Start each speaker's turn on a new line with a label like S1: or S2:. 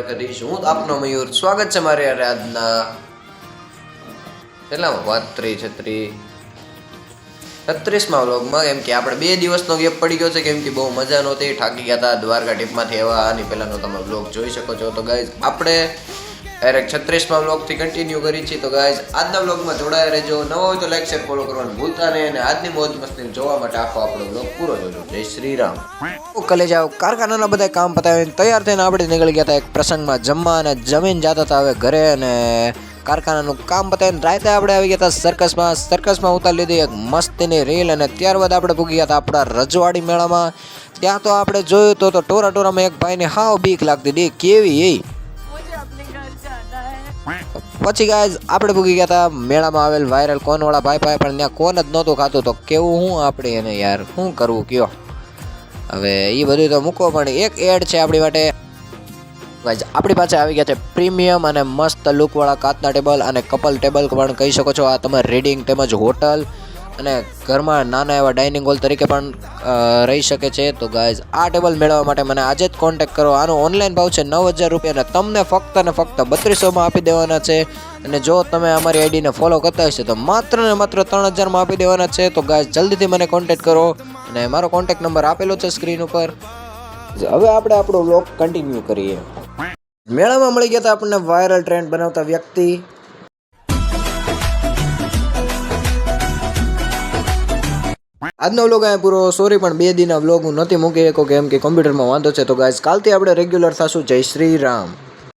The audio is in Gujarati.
S1: દ્વારકાધીશ। હું આપનો મયુર, સ્વાગત છે મારી આજના કેટલામાં 36માં વ્લોગમાં। કેમ કે આપણે 2 દિવસનો ગેપ પડી ગયો છે, કેમ કે બહુ મજા નહોતી, થાકી ગયા હતા દ્વારકા ટ્રીપમાંથી આવ્યા। આની પહેલાંનો તમે વ્લોગ જોઈ શકો છો। તો ગાઈઝ આપણે ડાયરેક્ટ 36માં વ્લોગથી કન્ટિન્યુ કરી છીએ। તો ગાઈઝ આજના વ્લોગમાં જોડાયા રહેજો। નવો હોય તો લાઈક શેર ફોલો કરવાનું ભૂલતા નહીં, અને આજની મોજ મસ્તી જોવા માટે આખો આપણો વ્લોગ પૂરો જોજો। જય શ્રી રામ। કલે જાઓ કારખાનાના બધા કામ પતાવીને તૈયાર થઈને આપણે નીકળી ગયા હતા એક પ્રસંગમાં જમવા, અને જમીન જતા હતા હવે ઘરે। અને કારખાનાનું કામ પતાવીને રાતે આપણે આવી ગયા હતા સર્કસમાં ઉતારી લીધી એક મસ્તીની રીલ। અને ત્યારબાદ આપણે પૂગી ગયા હતા આપણા રજવાડી મેળામાં। ત્યાં તો આપણે જોયું તો ટોરામાં એક ભાઈને હાવ બીક લાગતી હતી, કેવી એ। પછી ગાઈઝ આપણે પૂગી ગયા હતા મેળામાં આવેલ વાયરલ કોનવાળા ભાઈ પાસે, પણ ત્યાં કોન જ નહોતું ખાતું। તો કેવું હું આપણે એને યાર શું કરવું કયો, હવે એ બધું તો મૂકો, પણ એક એડ છે આપણી માટે। ગાઈઝ આપણી પાસે આવી ગયા છે પ્રીમિયમ અને મસ્ત લુકવાળા કાચના ટેબલ અને કપલ ટેબલ પણ કહી શકો છો। આ તમારે રીડિંગ તેમજ હોટલ અને ઘરમાં નાના એવા ડાઇનિંગ હોલ તરીકે પણ રહી શકે છે। તો ગાઈઝ આ ટેબલ મેળવવા માટે મને આજે જ કોન્ટેક્ટ કરો। આનો ઓનલાઈન ભાવ છે 9000 રૂપિયા, અને તમને ફક્ત ને ફક્ત 3200માં આપી દેવાના છે। અને જો તમે અમારી આઈડીને ફોલો કરતા હશો તો માત્ર ને માત્ર 3000માં આપી દેવાના છે। તો ગાઈઝ જલ્દીથી મને કોન્ટેક્ટ કરો, અને મારો કોન્ટેક્ટ નંબર આપેલો છે સ્ક્રીન ઉપર। હવે આપણે આપણો વ્લોગ કન્ટિન્યુ કરીએ। મેળામાં મળી ગયા હતા આપણને વાયરલ ટ્રેન્ડ બનાવતા વ્યક્તિ। આજનો વ્લોગ અહીંયા પૂરો। સોરી, પણ 2 દિનના વ્લોગ હું નથી મૂકી શકો, કેમ કે કોમ્પ્યુટરમાં વાંધો છે। તો ગાઈઝ કાલથી આપણે રેગ્યુલર થશું। જય શ્રી રામ।